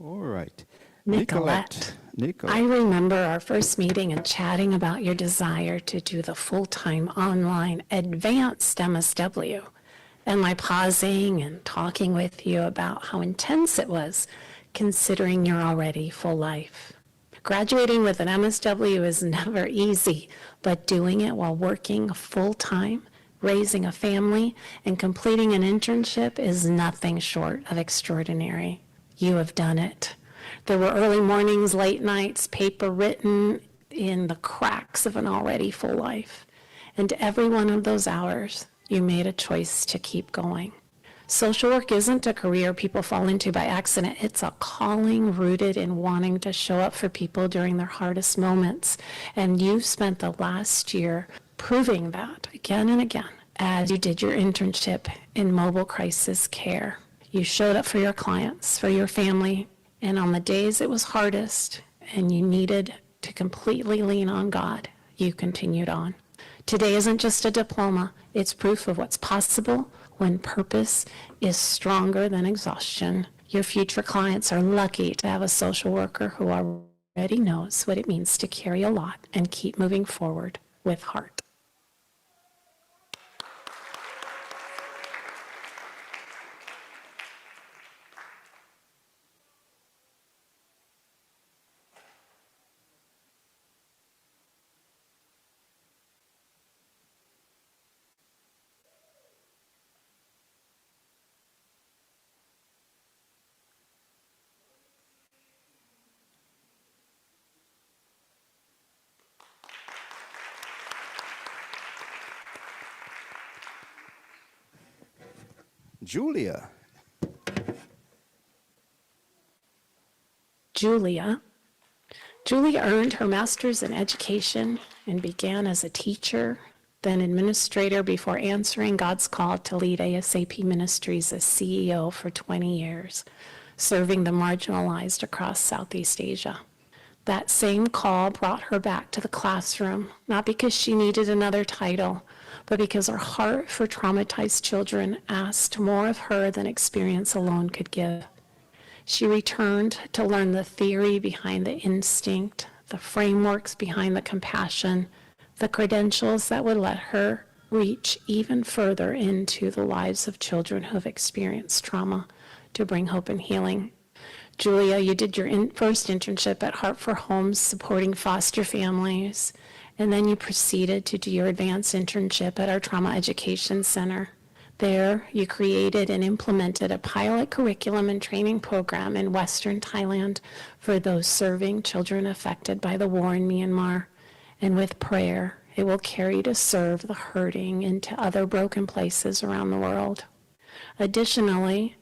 All right. Nicolette, Nicolette. I remember our first meeting and chatting about your desire to do the full-time online advanced MSW, and my pausing and talking with you about how intense it was, considering your already full life. Graduating with an MSW is never easy, but doing it while working full-time, raising a family, and completing an internship is nothing short of extraordinary. You have done it. There were early mornings, late nights, paper written in the cracks of an already full life. And every one of those hours, you made a choice to keep going. Social work isn't a career people fall into by accident. It's a calling rooted in wanting to show up for people during their hardest moments. And you spent the last year proving that again and again as you did your internship in mobile crisis care. You showed up for your clients, for your family, and on the days it was hardest and you needed to completely lean on God, you continued on. Today isn't just a diploma, it's proof of what's possible when purpose is stronger than exhaustion. Your future clients are lucky to have a social worker who already knows what it means to carry a lot and keep moving forward with heart. Julia. Julia earned her master's in education and began as a teacher, then administrator before answering God's call to lead ASAP Ministries as CEO for 20 years, serving the marginalized across Southeast Asia. That same call brought her back to the classroom, not because she needed another title, but because her heart for traumatized children asked more of her than experience alone could give. She returned to learn the theory behind the instinct, the frameworks behind the compassion, the credentials that would let her reach even further into the lives of children who have experienced trauma to bring hope and healing. Julia, you did your first internship at Heart for Homes supporting foster families, and then you proceeded to do your advanced internship at our Trauma Education Center. There, you created and implemented a pilot curriculum and training program in Western Thailand for those serving children affected by the war in Myanmar. And with prayer, it will carry to serve the hurting into other broken places around the world. Additionally,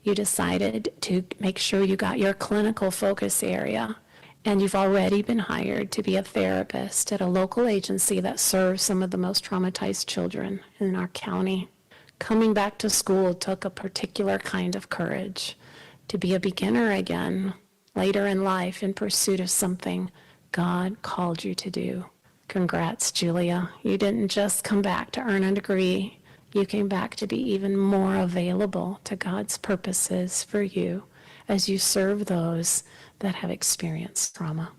you decided to make sure you got your clinical focus area, and you've already been hired to be a therapist at a local agency that serves some of the most traumatized children in our county. Coming back to school took a particular kind of courage to be a beginner again later in life in pursuit of something God called you to do. Congrats, Julia. You didn't just come back to earn a degree. You came back to be even more available to God's purposes for you as you serve those that have experienced trauma.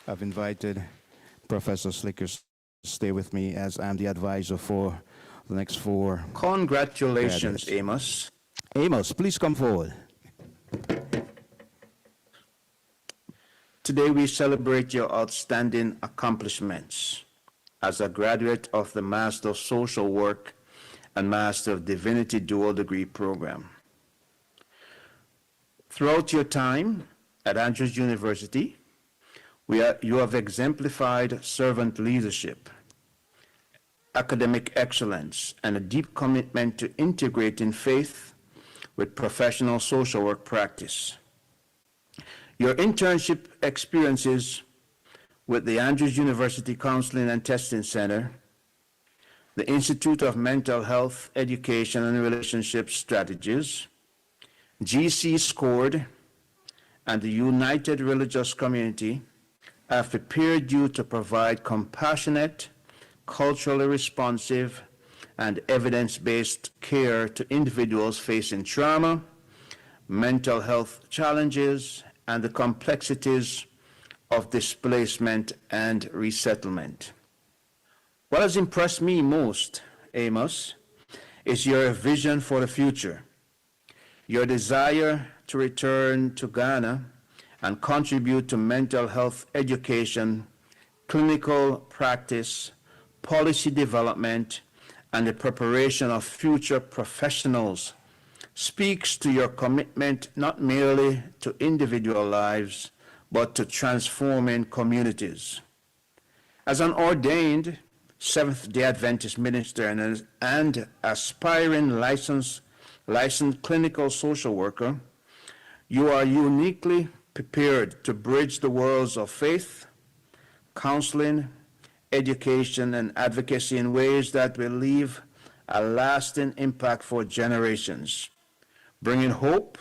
I've invited Professor Slicker to stay with me as I'm the advisor for the next four. Congratulations, Graduates. Amos. Amos, please come forward. Today we celebrate your outstanding accomplishments as a graduate of the Master of Social Work and Master of Divinity dual degree program. Throughout your time at Andrews University, you have exemplified servant leadership, academic excellence, and a deep commitment to integrating faith with professional social work practice. Your internship experiences with the Andrews University Counseling and Testing Center, the Institute of Mental Health Education and Relationship Strategies, GC Scored, and the United Religious Community have prepared you to provide compassionate, culturally responsive, and evidence-based care to individuals facing trauma, mental health challenges, and the complexities of displacement and resettlement. What has impressed me most, Amos, is your vision for the future, your desire to return to Ghana and contribute to mental health education, clinical practice, policy development, and the preparation of future professionals speaks to your commitment not merely to individual lives, but to transforming communities. As an ordained Seventh-day Adventist minister and aspiring licensed clinical social worker, you are uniquely prepared to bridge the worlds of faith, counseling, education, and advocacy in ways that will leave a lasting impact for generations, bringing hope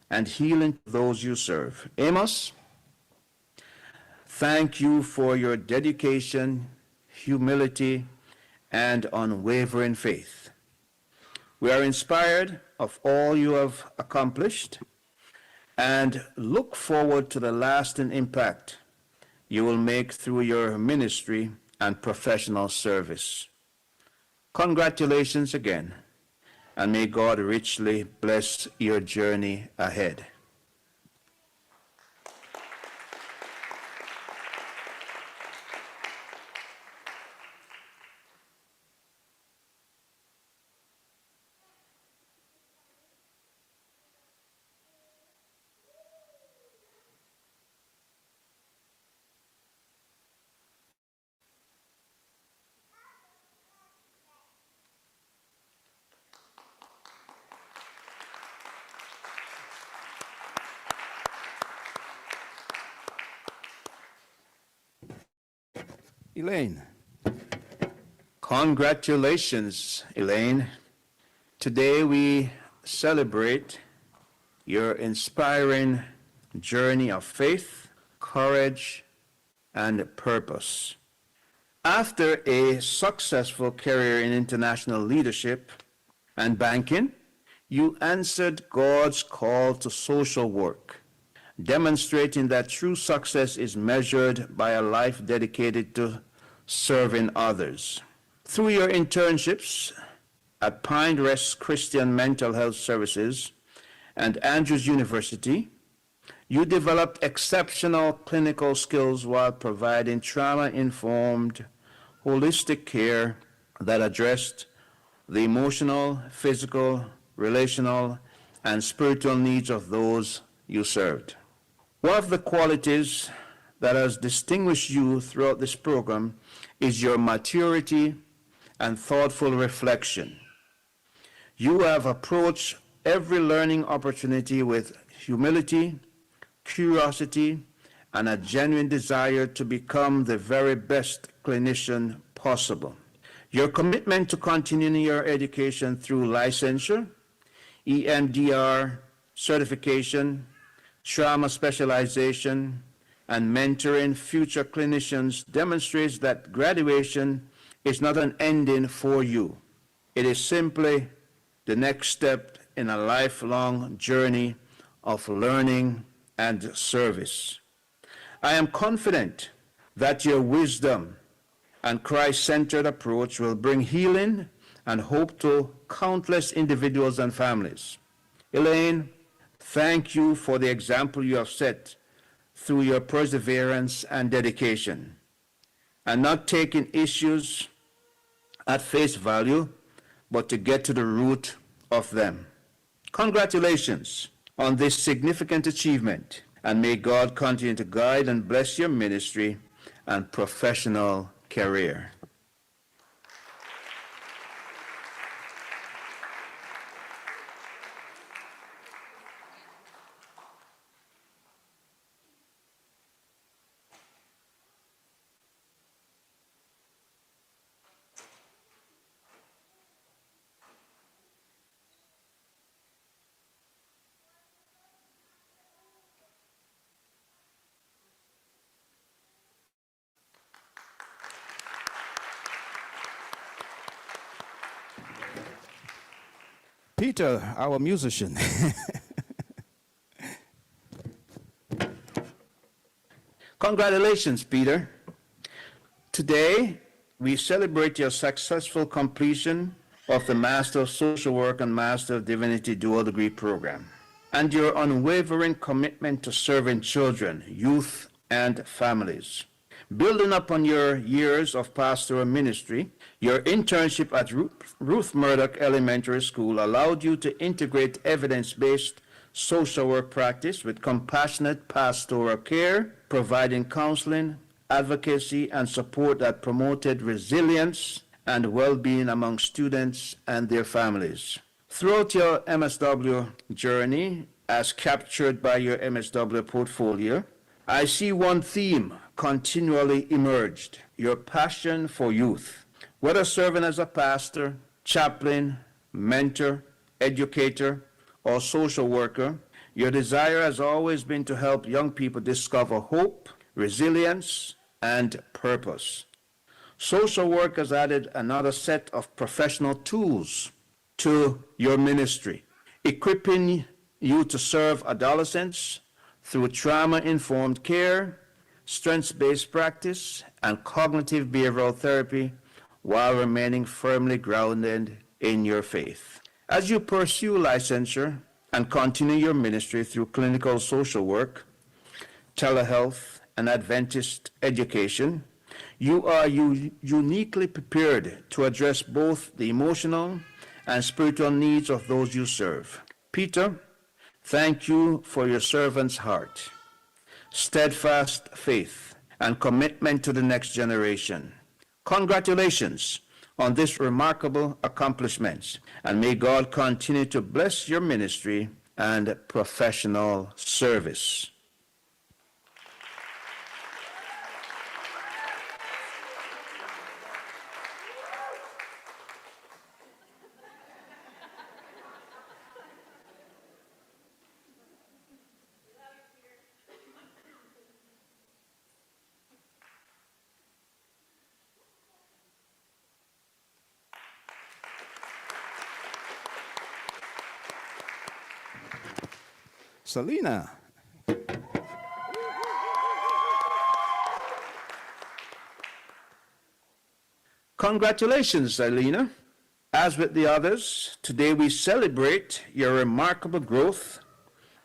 and healing to those you serve. Amos, thank you for your dedication, humility, and unwavering faith. We are inspired of all you have accomplished and look forward to the lasting impact you will make through your ministry and professional service. Congratulations again, and may God richly bless your journey ahead. Elaine. Congratulations, Elaine. Today we celebrate your inspiring journey of faith, courage, and purpose. After a successful career in international leadership and banking, you answered God's call to social work, demonstrating that true success is measured by a life dedicated to serving others. Through your internships at Pine Rest Christian Mental Health Services and Andrews University, you developed exceptional clinical skills while providing trauma-informed, holistic care that addressed the emotional, physical, relational, and spiritual needs of those you served. One of the qualities that has distinguished you throughout this program is your maturity and thoughtful reflection. You have approached every learning opportunity with humility, curiosity, and a genuine desire to become the very best clinician possible. Your commitment to continuing your education through licensure, EMDR certification, trauma specialization, and mentoring future clinicians demonstrates that graduation is not an ending for you. It is simply the next step in a lifelong journey of learning and service. I am confident that your wisdom and Christ-centered approach will bring healing and hope to countless individuals and families. Elaine, thank you for the example you have set through your perseverance and dedication, and not taking issues at face value, but to get to the root of them. Congratulations on this significant achievement, and may God continue to guide and bless your ministry and professional career. Peter, our musician. Congratulations, Peter. Today, we celebrate your successful completion of the Master of Social Work and Master of Divinity dual degree program, and your unwavering commitment to serving children, youth, and families. Building upon your years of pastoral ministry, your internship at Ruth Murdoch Elementary School allowed you to integrate evidence-based social work practice with compassionate pastoral care, providing counseling, advocacy, and support that promoted resilience and well-being among students and their families. Throughout your MSW journey, as captured by your MSW portfolio, I see one theme continually emerged: your passion for youth. Whether serving as a pastor, chaplain, mentor, educator, or social worker, your desire has always been to help young people discover hope, resilience, and purpose. Social work has added another set of professional tools to your ministry, equipping you to serve adolescents through trauma-informed care, strengths-based practice, and cognitive behavioral therapy while remaining firmly grounded in your faith. As you pursue licensure and continue your ministry through clinical social work, telehealth, and Adventist education, you are uniquely prepared to address both the emotional and spiritual needs of those you serve. Peter, thank you for your servant's heart, steadfast faith, and commitment to the next generation. Congratulations on this remarkable accomplishment, and may God continue to bless your ministry and professional service. Selena. Congratulations, Selena. As with the others, today we celebrate your remarkable growth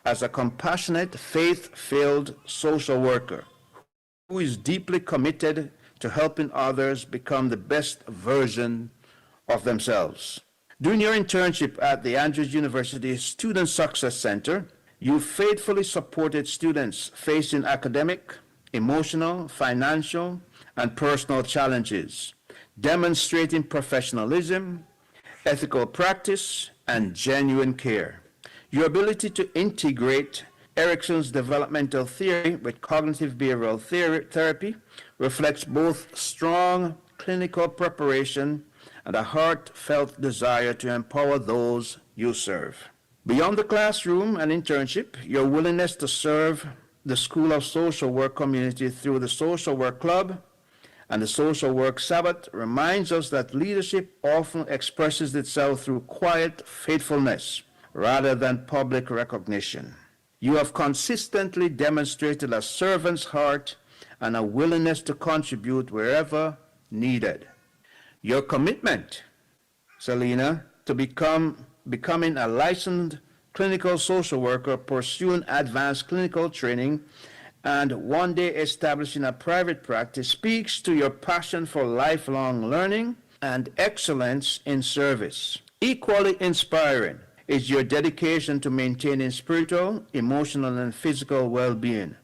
as a compassionate, faith-filled social worker who is deeply committed to helping others become the best version of themselves. During your internship at the Andrews University Student Success Center, you faithfully supported students facing academic, emotional, financial, and personal challenges, demonstrating professionalism, ethical practice, and genuine care. Your ability to integrate Erickson's developmental theory with cognitive behavioral therapy reflects both strong clinical preparation and a heartfelt desire to empower those you serve. Beyond the classroom and internship, your willingness to serve the School of Social Work community through the Social Work Club and the Social Work Sabbath reminds us that leadership often expresses itself through quiet faithfulness rather than public recognition. You have consistently demonstrated a servant's heart and a willingness to contribute wherever needed. Your commitment Selena, to becoming a licensed clinical social worker, pursuing advanced clinical training, and one day establishing a private practice speaks to your passion for lifelong learning and excellence in service. Equally inspiring is your dedication to maintaining spiritual, emotional, and physical well-being,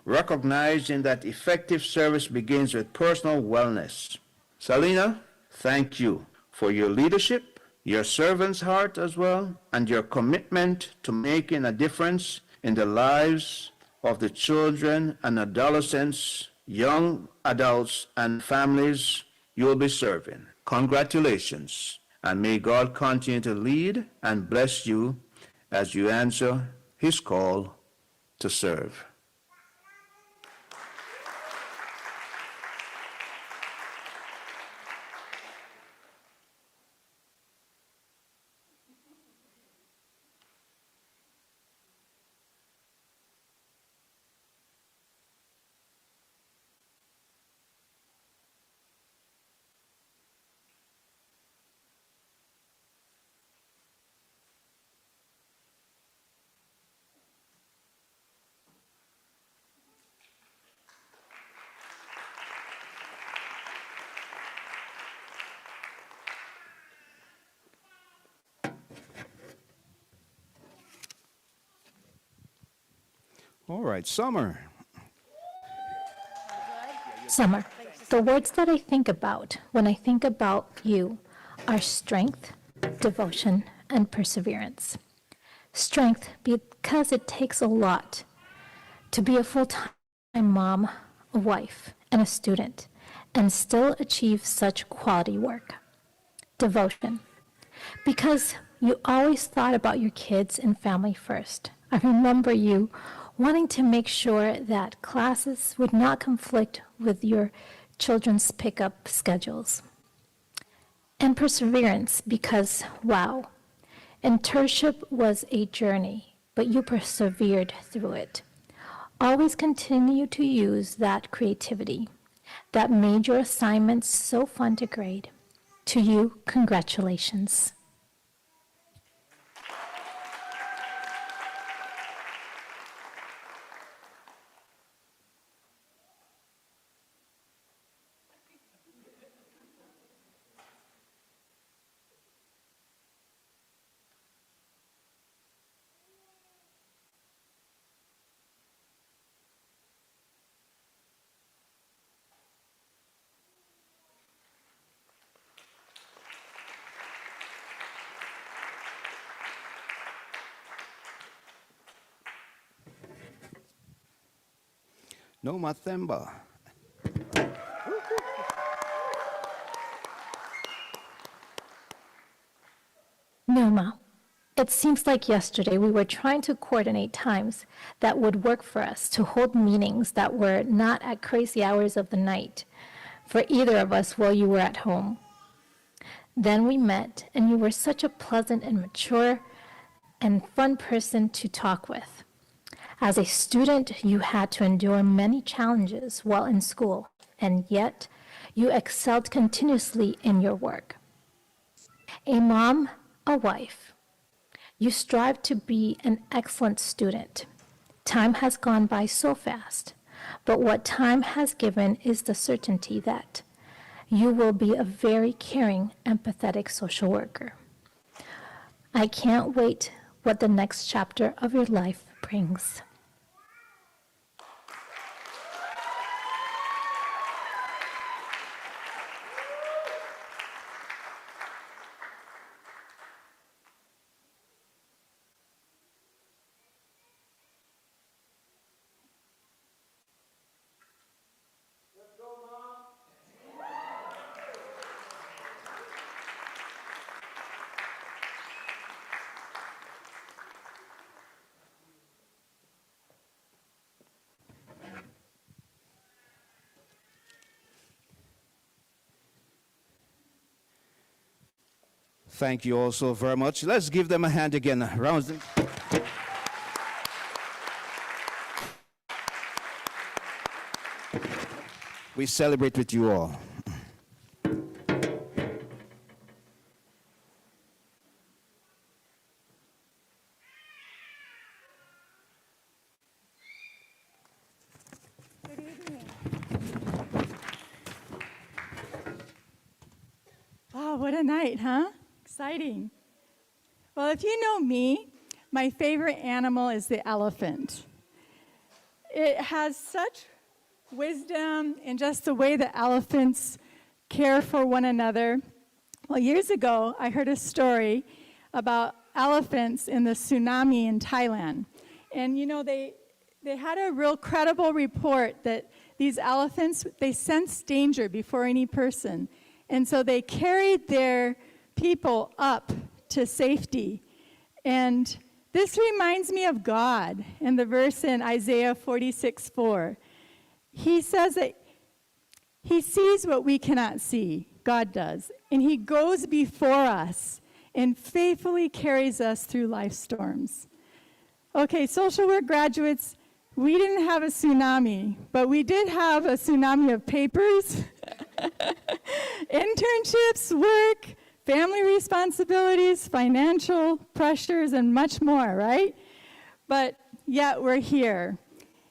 recognizing that effective service begins with personal wellness. Selena, thank you for your leadership, your servant's heart as well, and your commitment to making a difference in the lives of the children and adolescents, young adults, and families you'll be serving. Congratulations, and may God continue to lead and bless you as you answer His call to serve. All right, Summer. Summer, the words that I think about when I think about you are strength, devotion, and perseverance. Strength, because it takes a lot to be a full-time mom, a wife, and a student, and still achieve such quality work. Devotion, because you always thought about your kids and family first. I remember you wanting to make sure that classes would not conflict with your children's pickup schedules. And perseverance, because, wow, internship was a journey, but you persevered through it. Always continue to use that creativity that made your assignments so fun to grade. To you, congratulations. Noma Themba. Noma, it seems like yesterday we were trying to coordinate times that would work for us to hold meetings that were not at crazy hours of the night for either of us while you were at home. Then we met, and you were such a pleasant and mature and fun person to talk with. As a student, you had to endure many challenges while in school, and yet you excelled continuously in your work. A mom, a wife, you strive to be an excellent student. Time has gone by so fast, but what time has given is the certainty that you will be a very caring, empathetic social worker. I can't wait what the next chapter of your life brings. Thank you all so very much. Let's give them a hand again. We celebrate with you all. what a night, huh? Exciting. Well, if you know me, my favorite animal is the elephant. It has such wisdom in just the way that elephants care for one another. Well, years ago, I heard a story about elephants in the tsunami in Thailand. And you know, they had a real credible report that these elephants, they sense danger before any person. And so they carried their people up to safety. And this reminds me of God in the verse in Isaiah 46:4. He says that he sees what we cannot see, God does, and he goes before us and faithfully carries us through life's storms. Okay, social work graduates, we didn't have a tsunami, but we did have a tsunami of papers, internships, work, family responsibilities, financial pressures, and much more, right? But yet we're here,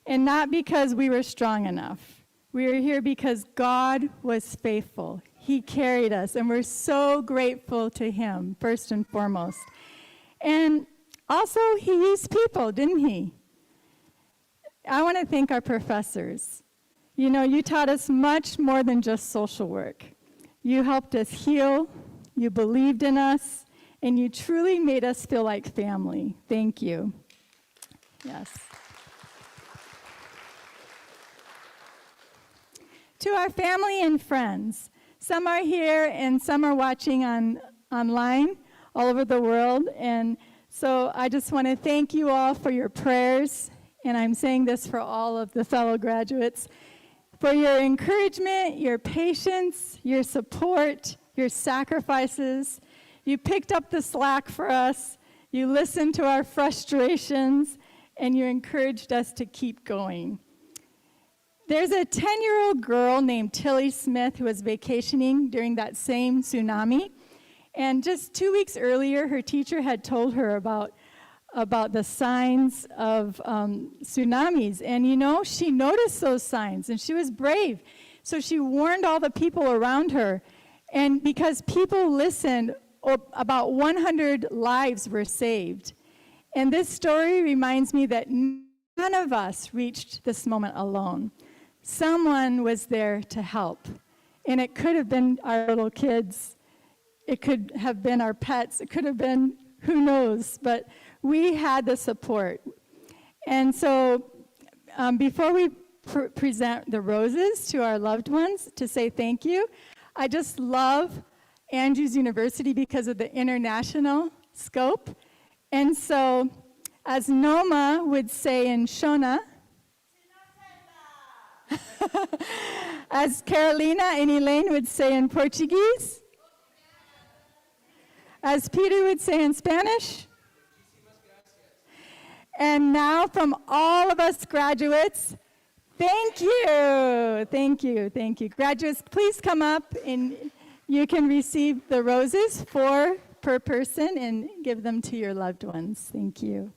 and not because we were strong enough. We are here because God was faithful. He carried us, and we're so grateful to him, first and foremost. And also, he used people, didn't he? I want to thank our professors. You know, you taught us much more than just social work. You helped us heal, you believed in us, and you truly made us feel like family. Thank you. Yes. To our family and friends, some are here and some are watching online all over the world, and so I just want to thank you all for your prayers, and I'm saying this for all of the fellow graduates, for your encouragement, your patience, your support, your sacrifices. You picked up the slack for us, you listened to our frustrations, and you encouraged us to keep going. There's a 10-year-old girl named Tilly Smith who was vacationing during that same tsunami. And just 2 weeks earlier, her teacher had told her about the signs of tsunamis. And you know, she noticed those signs and she was brave. So she warned all the people around her. And because people listened, about 100 lives were saved. And this story reminds me that none of us reached this moment alone. Someone was there to help. And it could have been our little kids. It could have been our pets. It could have been who knows. But we had the support. And so before we present the roses to our loved ones to say thank you, I just love Andrews University because of the international scope. And so, as Noma would say in Shona, as Carolina and Elaine would say in Portuguese, as Peter would say in Spanish, and now from all of us graduates, thank you, thank you, thank you. Graduates, please come up and you can receive the roses, 4 per person, and give them to your loved ones. Thank you.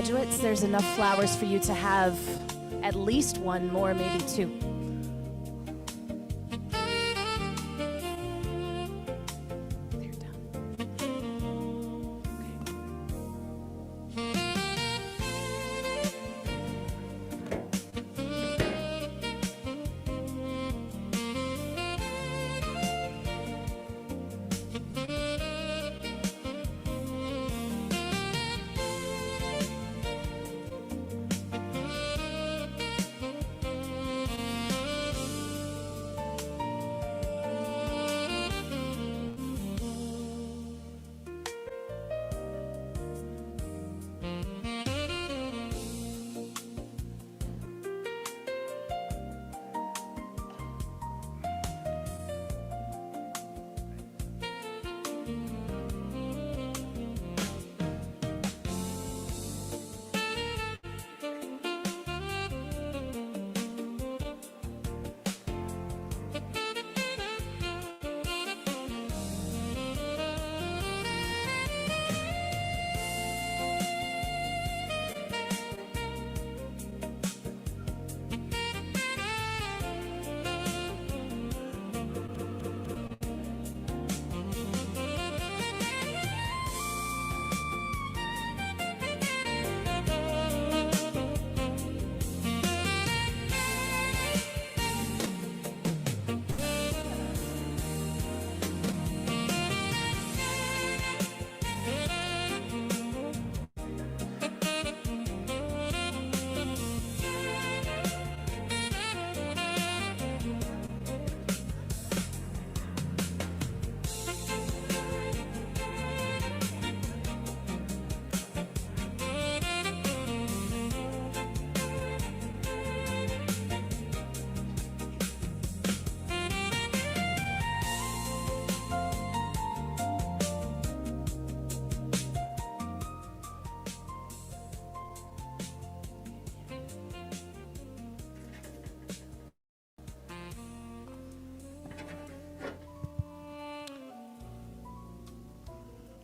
graduates, there's enough flowers for you to have at least one more, maybe two. They're done. Okay.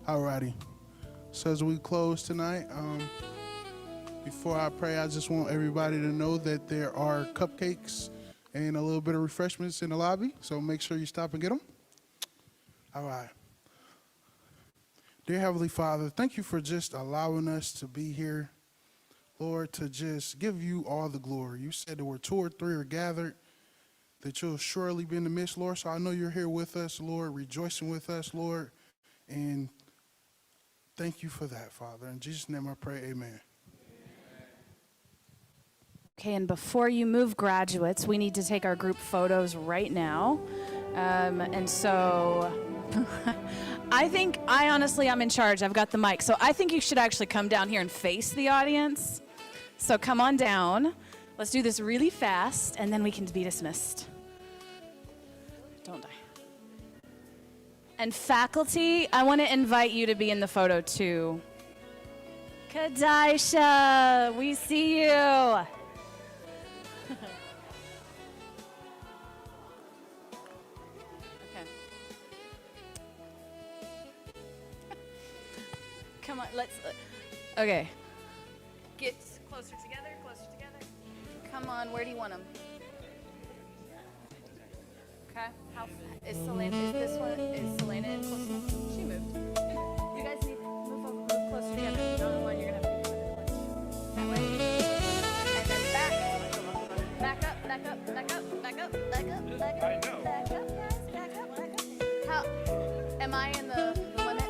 Alrighty. So as we close tonight, before I pray, I just want everybody to know that there are cupcakes and a little bit of refreshments in the lobby. So make sure you stop and get them. All right. Dear Heavenly Father, thank you for just allowing us to be here, Lord, to just give you all the glory. You said there were 2 or 3 are gathered, that you'll surely be in the midst, Lord. So I know you're here with us, Lord, rejoicing with us, Lord. And thank you for that, Father. In Jesus' name I pray, amen. Okay, and before you move, graduates, we need to take our group photos right now. And so I'm in charge. I've got the mic. So I think you should actually come down here and face the audience. So come on down. Let's do this really fast, and then we can be dismissed. Don't die. And faculty, I want to invite you to be in the photo too. Kadaisha, we see you. Okay. Come on, let's. Okay. Get closer together, closer together. Come on, where do you want them? Okay. Is this one? Is Selena in close? She moved. You guys need to move closer together. Down the line, you're gonna have to be that way. And then back up, back up, back up, back up, back up, back up. I know. Back up, guys, back up, back up. How? Am I in the limit?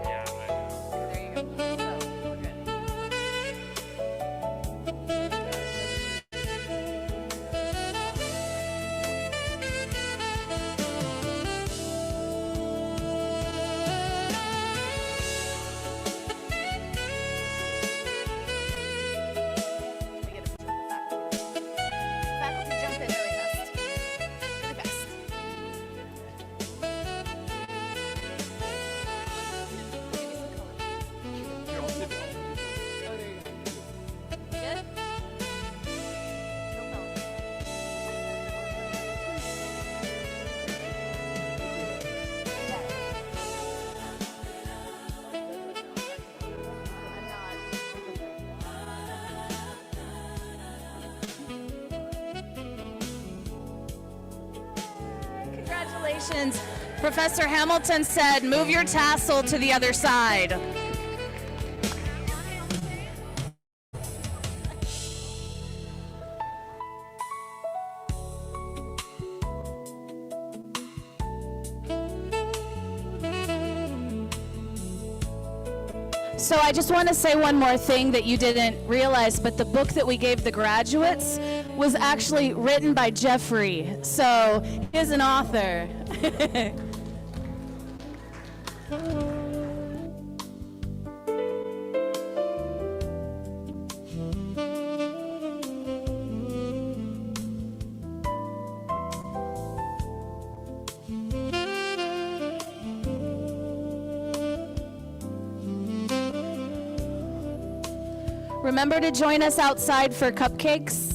Yeah, I know. There you go. So, we're good. Congratulations. Professor Hamilton said, move your tassel to the other side. So I just want to say one more thing that you didn't realize, but the book that we gave the graduates was actually written by Jeffrey. So he is an author. Remember to join us outside for cupcakes.